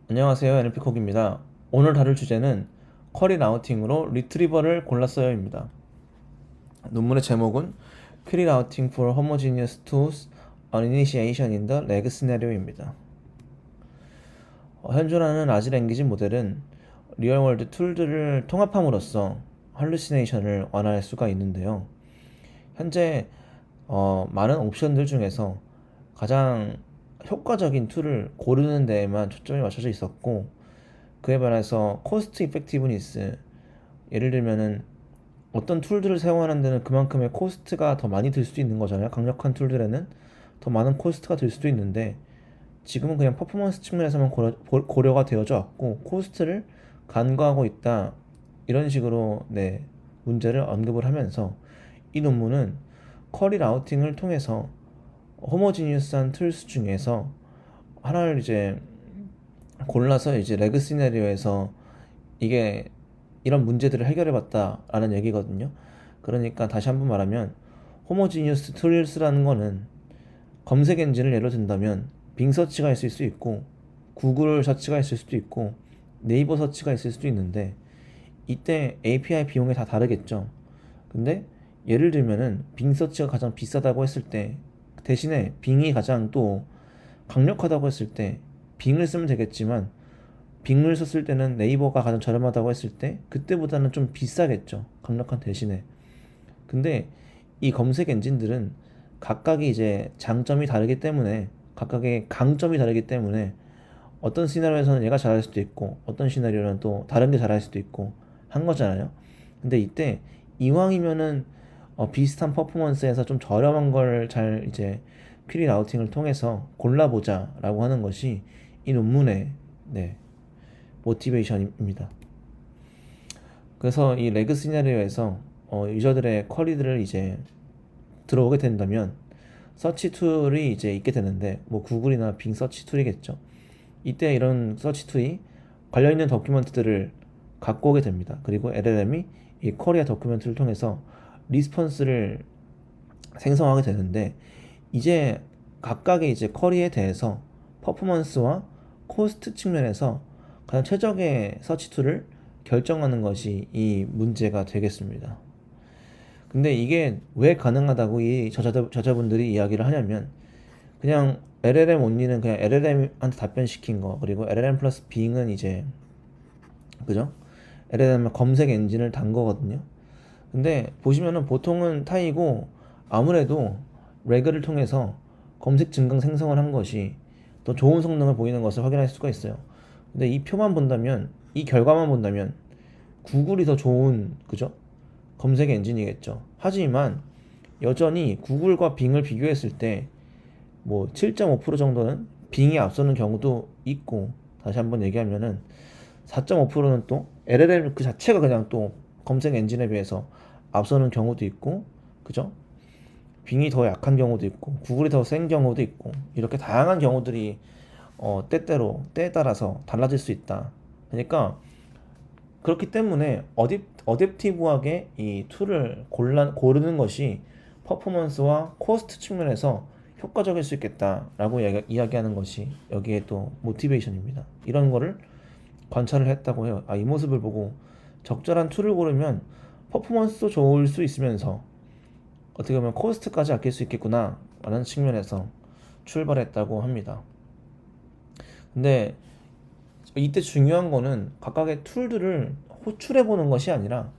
안녕하세요. NLP콕입니다. 오늘 다룰 주제는 쿼리 라우팅으로 리트리버를 골랐어요입니다. 논문의 제목은 Query Routing for Homogeneous Tools on Initiation in the Lag Scenario입니다. 현존하는 라지 랭귀지 모델은 리얼월드 툴들을 통합함으로써 할루시네이션을 완화할 수가 있는데요. 현재 많은 옵션들 중에서 가장 효과적인 툴을 고르는 데에만 초점이 맞춰져 있었고, 그에 반해서 코스트 이펙티브니스, 예를 들면은 어떤 툴들을 사용하는 데는 그만큼의 코스트가 더 많이 들 수도 있는 거잖아요. 강력한 툴들에는 더 많은 코스트가 들 수도 있는데, 지금은 그냥 퍼포먼스 측면에서만 고려가 되어져 왔고 코스트를 간과하고 있다, 이런 식으로 문제를 언급을 하면서 이 논문은 쿼리 라우팅을 통해서 호모지니어스한 툴스 중에서 하나를 이제 골라서 이제 레그 시나리오에서 이게 이런 문제들을 해결해 봤다라는 얘기거든요. 그러니까 다시 한번 말하면 호모지니어스 툴스라는 거는 검색 엔진을 예로 든다면 빙 서치가 있을 수 있고 구글 서치가 있을 수도 있고 네이버 서치가 있을 수도 있는데, 이때 API 비용이 다 다르겠죠. 근데 예를 들면은 빙 서치가 가장 비싸다고 했을 때, 대신에 빙이 가장 또 강력하다고 했을 때 빙을 쓰면 되겠지만, 빙을 썼을 때는 네이버가 가장 저렴하다고 했을 때 그때보다는 좀 비싸겠죠, 강력한 대신에. 근데 이 검색 엔진들은 각각이 이제 장점이 다르기 때문에, 각각의 강점이 다르기 때문에 어떤 시나리오에서는 얘가 잘할 수도 있고 어떤 시나리오는 또 다른 게 잘할 수도 있고 한 거잖아요. 근데 이때 이왕이면은 비슷한 퍼포먼스에서 좀 저렴한 걸 잘 이제 퀴리 라우팅을 통해서 골라보자라고 하는 것이 이 논문의 모티베이션입니다. 그래서 이 레그 시나리오에서 유저들의 쿼리들을 이제 들어오게 된다면 서치 툴이 이제 있게 되는데, 뭐 구글이나 빙 서치 툴이겠죠. 이때 이런 서치 툴이 관련 있는 도큐멘트들을 갖고 오게 됩니다. 그리고 LLM이 이 쿼리와 도큐멘트를 통해서 리스폰스를 생성하게 되는데, 이제 각각의 이제 쿼리에 대해서 퍼포먼스와 코스트 측면에서 가장 최적의 서치 툴을 결정하는 것이 이 문제가 되겠습니다. 근데 이게 왜 가능하다고 이 저자분들이 이야기를 하냐면, 그냥 LLM 온리는 그냥 LLM한테 답변시킨 거, 그리고 LLM 플러스 빙은 이제, 그죠? LLM 검색 엔진을 단 거거든요. 근데 보시면은 보통은 타이고, 아무래도 레그를 통해서 검색 증강 생성을 한 것이 더 좋은 성능을 보이는 것을 확인할 수가 있어요. 근데 이 표만 본다면, 이 결과만 본다면 구글이 더 좋은, 그죠? 검색 엔진이겠죠. 하지만 여전히 구글과 빙을 비교했을 때 뭐 7.5% 정도는 빙이 앞서는 경우도 있고, 다시 한번 얘기하면은 4.5%는 또 LLM 그 자체가 그냥 또 검색 엔진에 비해서 앞서는 경우도 있고, 그죠? 빙이 더 약한 경우도 있고 구글이 더 센 경우도 있고, 이렇게 다양한 경우들이 때때로 때에 따라서 달라질 수 있다. 그러니까 그렇기 때문에 어댑티브하게 이 툴을 고르는 것이 퍼포먼스와 코스트 측면에서 효과적일 수 있겠다라고 이야기하는 것이 여기에 또 모티베이션입니다. 이런 거를 관찰을 했다고 해요. 이 모습을 보고 적절한 툴을 고르면 퍼포먼스도 좋을 수 있으면서 어떻게 보면 코스트까지 아낄 수 있겠구나 라는 측면에서 출발했다고 합니다. 근데 이때 중요한 거는 각각의 툴들을 호출해 보는 것이 아니라,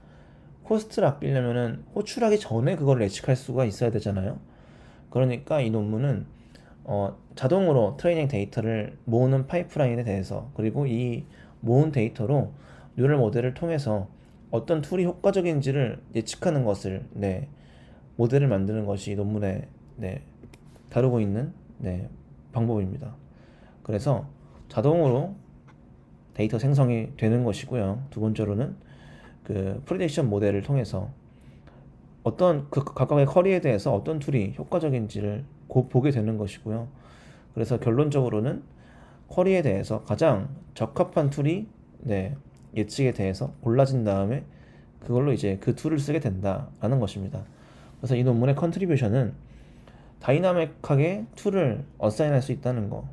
코스트를 아끼려면은 호출하기 전에 그걸 예측할 수가 있어야 되잖아요. 그러니까 이 논문은 자동으로 트레이닝 데이터를 모으는 파이프라인에 대해서, 그리고 이 모은 데이터로 뉴럴 모델을 통해서 어떤 툴이 효과적인지를 예측하는 것을 모델을 만드는 것이 이 논문에 다루고 있는 방법입니다. 그래서 자동으로 데이터 생성이 되는 것이고요. 두 번째로는 그 프리딕션 모델을 통해서 어떤 그 각각의 쿼리에 대해서 어떤 툴이 효과적인지를 보게 되는 것이고요. 그래서 결론적으로는 쿼리에 대해서 가장 적합한 툴이 예측에 대해서 골라진 다음에 그걸로 이제 그 툴을 쓰게 된다라는 것입니다. 그래서 이 논문의 컨트리뷰션은 다이나믹하게 툴을 어사인할 수 있다는 거,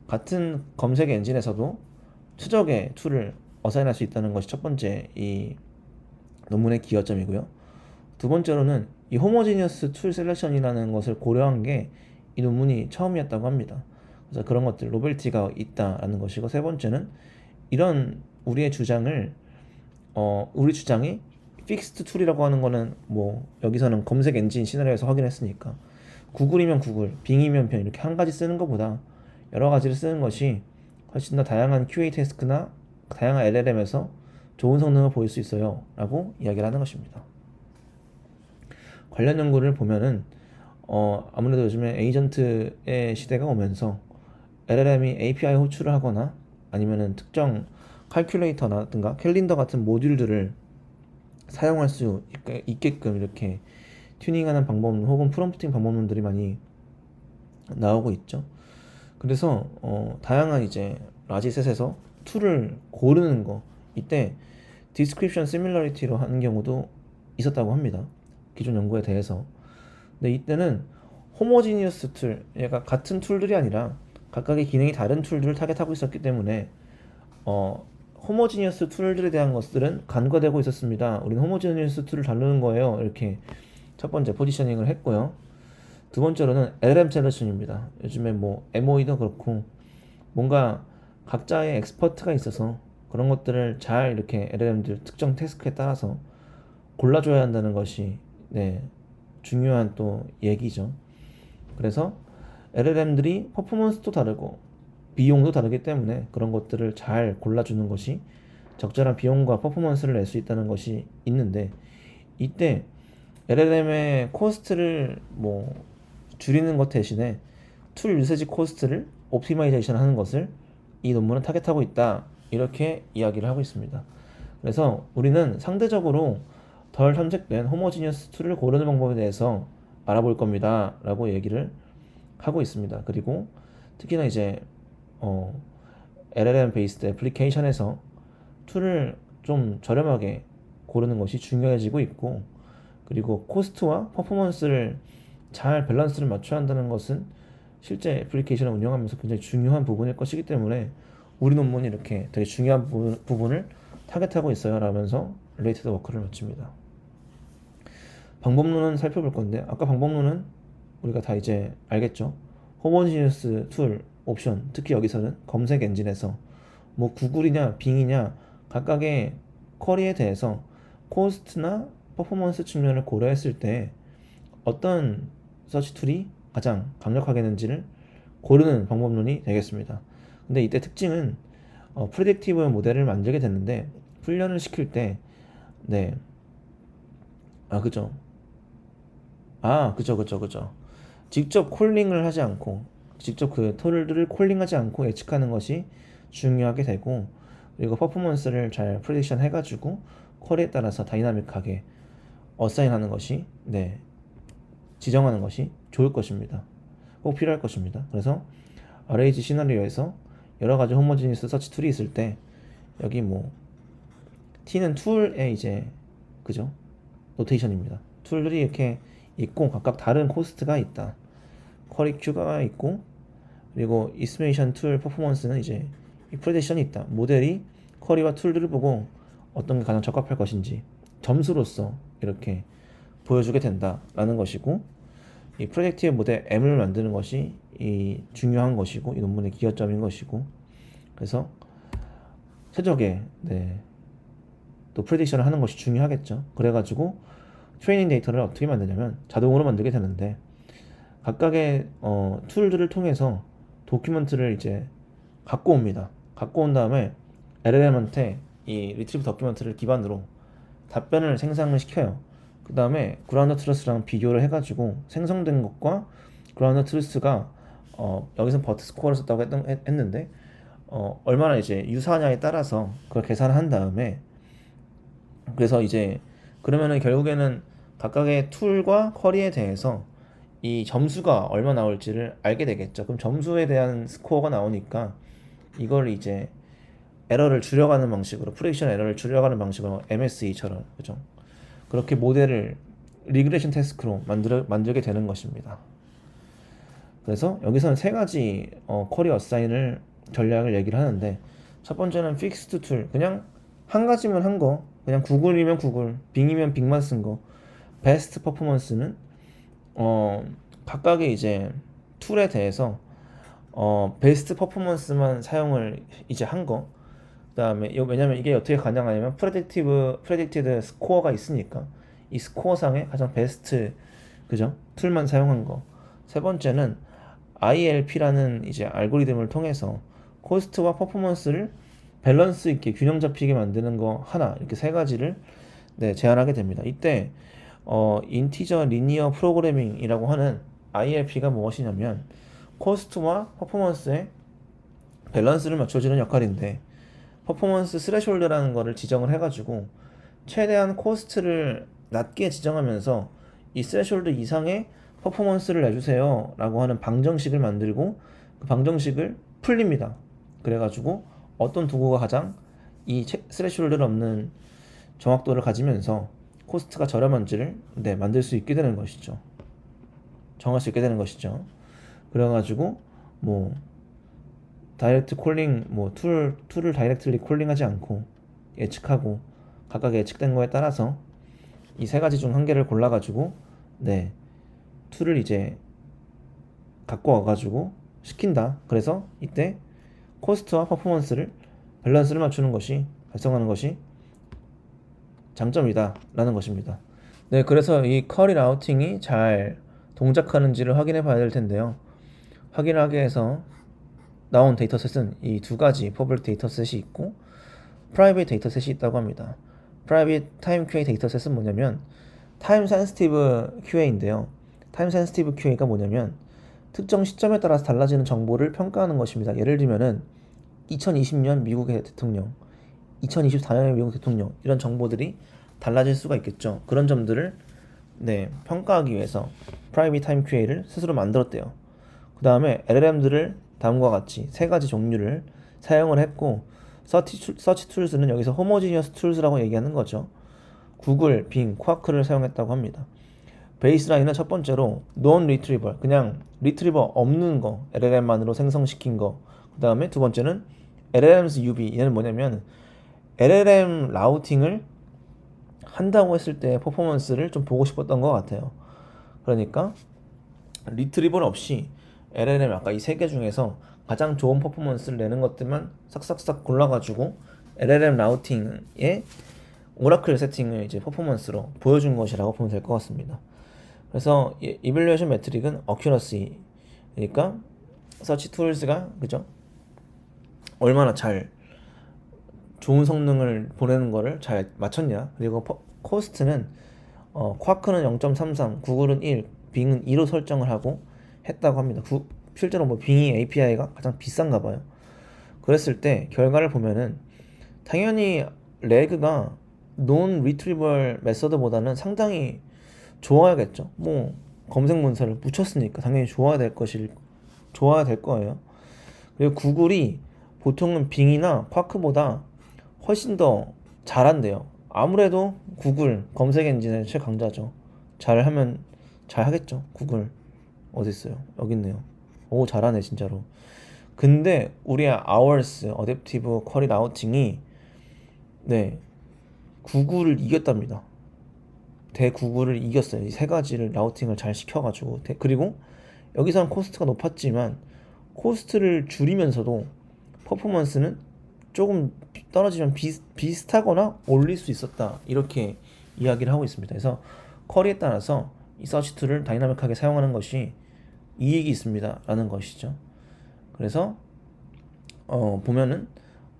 같은 검색 엔진에서도 최적의 툴을 어사인할 수 있다는 것이 첫 번째 이 논문의 기여점이고요. 두 번째로는 이 호모지니어스 툴 셀렉션이라는 것을 고려한 게 이 논문이 처음이었다고 합니다. 그래서 그런 것들 노벨티가 있다라는 것이고, 세 번째는 이런 우리의 주장을 우리 주장이 픽스드 툴이라고 하는 거는 뭐 여기서는 검색 엔진 시나리오에서 확인했으니까 구글이면 구글, 빙이면 빙 이렇게 한 가지 쓰는 것보다 여러 가지를 쓰는 것이 훨씬 더 다양한 QA 태스크나 다양한 LLM에서 좋은 성능을 보일 수 있어요 라고 이야기를 하는 것입니다. 관련 연구를 보면은 아무래도 요즘에 에이전트의 시대가 오면서 LLM이 API 호출을 하거나 아니면은 특정 칼큘레이터라든가 캘린더 같은 모듈들을 사용할 수 있게끔 이렇게 튜닝하는 방법 혹은 프롬프팅 방법론들이 많이 나오고 있죠. 그래서 다양한 이제 라지셋에서 툴을 고르는 거, 이때 디스크립션 시밀러리티로 하는 경우도 있었다고 합니다. 기존 연구에 대해서. 근데 이때는 호모지니어스 툴, 얘가 같은 툴들이 아니라 각각의 기능이 다른 툴들을 타겟하고 있었기 때문에 호모지니어스 툴들에 대한 것들은 간과되고 있었습니다. 우리는 호모지니어스 툴을 다루는 거예요. 이렇게 첫 번째 포지셔닝을 했고요. 두 번째로는 LLM 셀렉션입니다. 요즘에 뭐 MOE도 그렇고 뭔가 각자의 엑스퍼트가 있어서 그런 것들을 잘 이렇게 LLM들 특정 태스크에 따라서 골라줘야 한다는 것이 중요한 또 얘기죠. 그래서 LLM들이 퍼포먼스도 다르고 비용도 다르기 때문에 그런 것들을 잘 골라주는 것이 적절한 비용과 퍼포먼스를 낼 수 있다는 것이 있는데, 이때 LLM의 코스트를 뭐 줄이는 것 대신에 툴 유세지 코스트를 옵티마이제이션 하는 것을 이 논문은 타겟하고 있다, 이렇게 이야기를 하고 있습니다. 그래서 우리는 상대적으로 덜 탐색된 호모지니어스 툴을 고르는 방법에 대해서 알아볼 겁니다 라고 얘기를 하고 있습니다. 그리고 특히나 이제 LLM 베이스드 애플리케이션에서 툴을 좀 저렴하게 고르는 것이 중요해지고 있고, 그리고 코스트와 퍼포먼스를 잘 밸런스를 맞춰야 한다는 것은 실제 애플리케이션을 운영하면서 굉장히 중요한 부분일 것이기 때문에 우리 논문이 이렇게 되게 중요한 부분을 타겟하고 있어요 라면서 릴레이티드 워크를 마칩니다. 방법론은 살펴볼 건데, 아까 방법론은 우리가 다 이제 알겠죠. 호모지니어스 툴 옵션, 특히 여기서는 검색 엔진에서 뭐 구글이냐 빙이냐 각각의 쿼리에 대해서 코스트나 퍼포먼스 측면을 고려했을 때 어떤 서치 툴이 가장 강력하겠는지를 고르는 방법론이 되겠습니다. 근데 이때 특징은 프리딕티브 모델을 만들게 됐는데, 훈련을 시킬 때 그죠. 그죠. 직접 콜링을 하지 않고, 직접 그 툴들을 콜링하지 않고 예측하는 것이 중요하게 되고, 그리고 퍼포먼스를 잘 프레딕션 해가지고 쿼리에 따라서 다이나믹하게 어사인하는 것이 지정하는 것이 좋을 것입니다. 꼭 필요할 것입니다. 그래서 RAG 시나리오에서 여러 가지 호모지니스 서치 툴이 있을 때 여기 뭐 T는 툴의 이제 그죠 노테이션입니다. 툴들이 이렇게 있고 각각 다른 코스트가 있다. 쿼리 큐가 있고, 그리고 이스티메이션 툴 퍼포먼스는 이제 이 프레디션이 있다. 모델이 쿼리와 툴들을 보고 어떤 게 가장 적합할 것인지 점수로서 이렇게 보여주게 된다라는 것이고, 이 프로젝티브 모델 M을 만드는 것이 이 중요한 것이고 이 논문의 기여점인 것이고, 그래서 최적의 또 프레딕션을 하는 것이 중요하겠죠. 그래가지고 트레이닝 데이터를 어떻게 만드냐면 자동으로 만들게 되는데, 각각의 툴들을 통해서 도큐먼트를 이제 갖고 옵니다. 갖고 온 다음에 LLM한테 이 리트리브 도큐먼트를 기반으로 답변을 생성을 시켜요. 그 다음에 그라운드 트루스랑 비교를 해가지고 생성된 것과 그라운드 트루스가 여기서 버트 스코어를 썼다고 했는데 얼마나 이제 유사하냐에 따라서 그걸 계산을 한 다음에, 그래서 이제 그러면은 결국에는 각각의 툴과 쿼리에 대해서 이 점수가 얼마 나올지를 알게 되겠죠. 그럼 점수에 대한 스코어가 나오니까 이걸 이제 에러를 줄여가는 방식으로, 프레딕션 에러를 줄여가는 방식으로 MSE처럼 그죠? 그렇게 모델을 리그레션 태스크로 만들게 되는 것입니다. 그래서 여기서는 세 가지 쿼리 어사인을 전략을 얘기를 하는데, 첫 번째는 픽스드 툴, 그냥 한 가지면 한 거, 그냥 구글이면 구글, 빙이면 빙만 쓴 거. 베스트 퍼포먼스는 각각의 이제 툴에 대해서 베스트 퍼포먼스만 사용을 이제 한 거. 그다음에 왜냐면 이게 어떻게 가능하냐면 프레딕티드 스코어가 있으니까 이 스코어 상에 가장 베스트, 그죠? 툴만 사용한 거. 세 번째는 ILP라는 이제 알고리즘을 통해서 코스트와 퍼포먼스를 밸런스 있게 균형 잡히게 만드는 거 하나, 이렇게 세 가지를 제안하게 됩니다. 이때 인티저 리니어 프로그래밍이라고 하는 ILP가 무엇이냐면 코스트와 퍼포먼스의 밸런스를 맞춰주는 역할인데, 퍼포먼스 스레숄드라는 거를 지정을 해가지고 최대한 코스트를 낮게 지정하면서 이 스레숄드 이상의 퍼포먼스를 내주세요 라고 하는 방정식을 만들고, 그 방정식을 풀립니다. 그래가지고 어떤 도구가 가장 이 스레숄드를 넘는 정확도를 가지면서 코스트가 저렴한지를 만들 수 있게 되는 것이죠. 정할 수 있게 되는 것이죠. 그래가지고 뭐 다이렉트 콜링, 뭐 툴을 다이렉트리 콜링하지 않고 예측하고, 각각 예측된 거에 따라서 이 세 가지 중 한 개를 골라가지고 툴을 이제 갖고 와가지고 시킨다. 그래서 이때 코스트와 퍼포먼스를 밸런스를 맞추는 것이, 달성하는 것이 장점이다 라는 것입니다. 그래서 이 쿼리 라우팅이 잘 동작하는지를 확인해 봐야 될 텐데요. 확인하기 위해서 나온 데이터셋은 이 두 가지 퍼블릭 데이터셋이 있고 프라이빗 데이터셋이 있다고 합니다. 프라이빗 타임 QA 데이터셋은 뭐냐면 타임 센시티브 QA인데요. 타임 센시티브 QA가 뭐냐면 특정 시점에 따라서 달라지는 정보를 평가하는 것입니다. 예를 들면은 2020년 미국의 대통령, 2024년의 미국 대통령, 이런 정보들이 달라질 수가 있겠죠. 그런 점들을 평가하기 위해서 프라이빗 타임 QA를 스스로 만들었대요. 그 다음에 LLM들을 다음과 같이 세 가지 종류를 사용을 했고, 서치 툴스는 여기서 호모지니어스 툴스라고 얘기하는 거죠. 구글, 빙, 쿼크를 사용했다고 합니다. 베이스라인은 첫 번째로 non retrieval, 그냥 리트리버 없는 거, LLM만으로 생성시킨 거. 그 다음에 두 번째는 LLMs UB, 얘는 뭐냐면 LLM 라우팅을 한다고 했을 때 퍼포먼스를 좀 보고 싶었던 것 같아요. 그러니까 리트리버 없이 LLM 아까 이 세 개 중에서 가장 좋은 퍼포먼스를 내는 것들만 싹싹싹 골라가지고 LLM 라우팅의 오라클 세팅을 이제 퍼포먼스로 보여준 것이라고 보면 될 것 같습니다. 그래서 이밸류에이션 매트릭은 어큐러시, 그러니까 서치 툴스가 그죠? 얼마나 잘 좋은 성능을 보내는 거를 잘 맞췄냐. 그리고 코스트는 쿼크는 0.33, 구글은 1, 빙은 2로 설정을 하고 했다고 합니다. 실제로 뭐 빙이 API가 가장 비싼가 봐요. 그랬을 때 결과를 보면은 당연히 레그가 non retrieval 메서드보다는 상당히 좋아야겠죠. 뭐 검색 문서를 붙였으니까 당연히 좋아야 될 거예요. 그리고 구글이 보통은 빙이나 쿼크보다 훨씬 더 잘한대요. 아무래도 구글 검색 엔진의 최강자죠. 잘하면 잘하겠죠. 구글 어디 있어요? 여기 있네요. 오, 잘하네 진짜로. 근데 우리의 hours 어댑티브 쿼리 라우팅이 구글을 이겼답니다. 대구글을 이겼어요. 이 세 가지를 라우팅을 잘 시켜가지고. 그리고 여기서는 코스트가 높았지만 코스트를 줄이면서도 퍼포먼스는 조금 떨어지면 비슷하거나 올릴 수 있었다, 이렇게 이야기를 하고 있습니다. 그래서 쿼리에 따라서 이 서치 툴을 다이나믹하게 사용하는 것이 이익이 있습니다 라는 것이죠. 그래서 보면은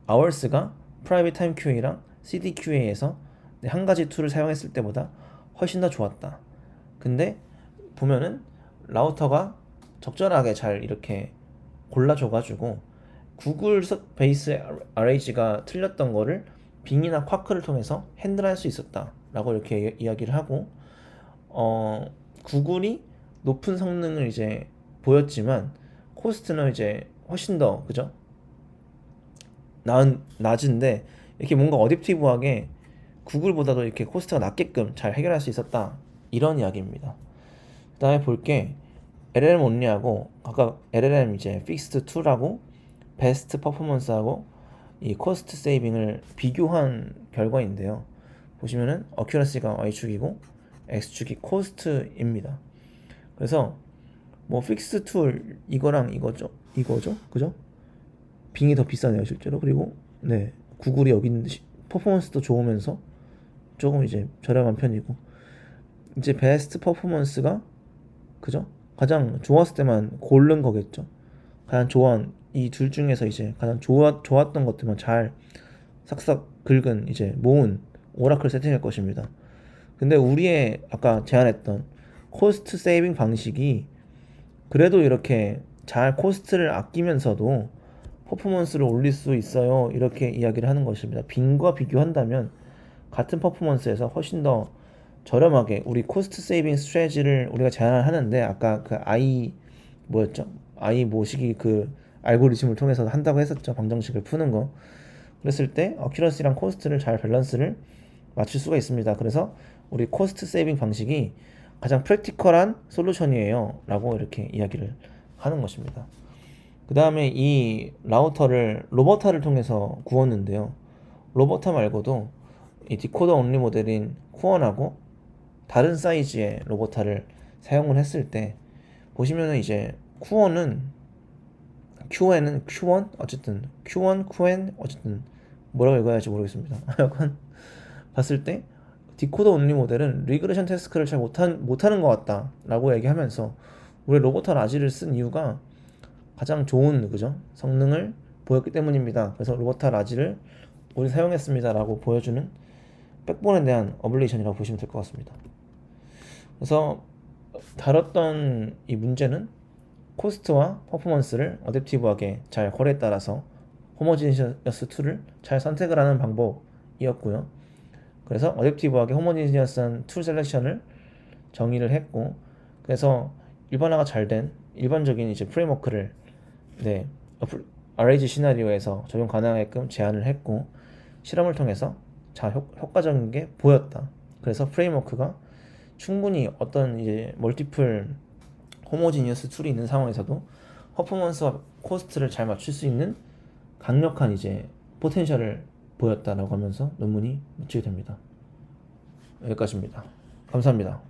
hours가 private time QA랑 CD QA에서 한 가지 툴을 사용했을 때보다 훨씬 더 좋았다. 근데 보면은 라우터가 적절하게 잘 이렇게 골라줘가지고 구글 베이스 RAG가 틀렸던 거를 빙이나 쿼크를 통해서 핸들할 수 있었다 라고 이렇게 이야기를 하고, 구글이 높은 성능을 이제 보였지만 코스트는 이제 훨씬 더 그죠? 낮은데 이렇게 뭔가 어댑티브하게 구글보다도 이렇게 코스트가 낮게끔 잘 해결할 수 있었다, 이런 이야기입니다. 그 다음에 볼게 LLM only하고 각각 LLM 이제 fixed 2라고 베스트 퍼포먼스하고 이 코스트 세이빙을 비교한 결과인데요. 보시면은 어큐러시가 Y축이고 X축이 코스트입니다. 그래서 뭐 픽스 툴 이거랑 이거죠, 그죠? 빙이 더 비싸네요 실제로. 그리고 네, 구글이 여기 있는 퍼포먼스도 좋으면서 조금 이제 저렴한 편이고, 이제 베스트 퍼포먼스가 그죠? 가장 좋았을 때만 고른 거겠죠. 가장 좋아한 이 둘 중에서 이제 가장 좋았던 것들만 잘 싹싹 긁은 이제 모은 오라클 세팅일 것입니다. 근데 우리의 아까 제안했던 코스트 세이빙 방식이 그래도 이렇게 잘 코스트를 아끼면서도 퍼포먼스를 올릴 수 있어요. 이렇게 이야기를 하는 것입니다. 빙과 비교한다면 같은 퍼포먼스에서 훨씬 더 저렴하게 우리 코스트 세이빙 스트래지를 우리가 제안을 하는데, 아까 그 I 뭐였죠? I 모시기 그 알고리즘을 통해서 한다고 했었죠. 방정식을 푸는 거. 그랬을 때 어큐러시랑 코스트를 잘 밸런스를 맞출 수가 있습니다. 그래서 우리 코스트 세이빙 방식이 가장 프랙티컬한 솔루션이에요 라고 이렇게 이야기를 하는 것입니다. 그 다음에 이 라우터를 로버타를 통해서 구웠는데요. 로버타 말고도 이 디코더 온리 모델인 쿠원하고 다른 사이즈의 로버타를 사용을 했을 때 보시면은 이제 쿠원은 Qn은 Q1 어쨌든 Q1 Qn 어쨌든 뭐라고 읽어야 할지 모르겠습니다. 약간 봤을 때 디코더 온리 모델은 리그레션 태스크를 잘 못하는 것 같다 라고 얘기하면서 우리 로버타 라지를 쓴 이유가 가장 좋은 그죠? 성능을 보였기 때문입니다. 그래서 로버타 라지를 우리 사용했습니다 라고 보여주는 백본에 대한 어블레이션이라고 보시면 될 것 같습니다. 그래서 다뤘던 이 문제는 코스트와 퍼포먼스를 어댑티브하게 잘 콜에 따라서 호모지니어스 툴을 잘 선택을 하는 방법이었고요. 그래서 어댑티브하게 호모지니어스한 툴 셀렉션을 정의를 했고, 그래서 일반화가 잘 된 일반적인 이제 프레임워크를 네, RAG 시나리오에서 적용 가능하게끔 제안을 했고, 실험을 통해서 자 효과적인 게 보였다. 그래서 프레임워크가 충분히 어떤 이제 멀티플 호모지니어스 툴이 있는 상황에서도 퍼포먼스와 코스트를 잘 맞출 수 있는 강력한 이제 포텐셜을 보였다라고 하면서 논문이 마치게 됩니다. 여기까지입니다. 감사합니다.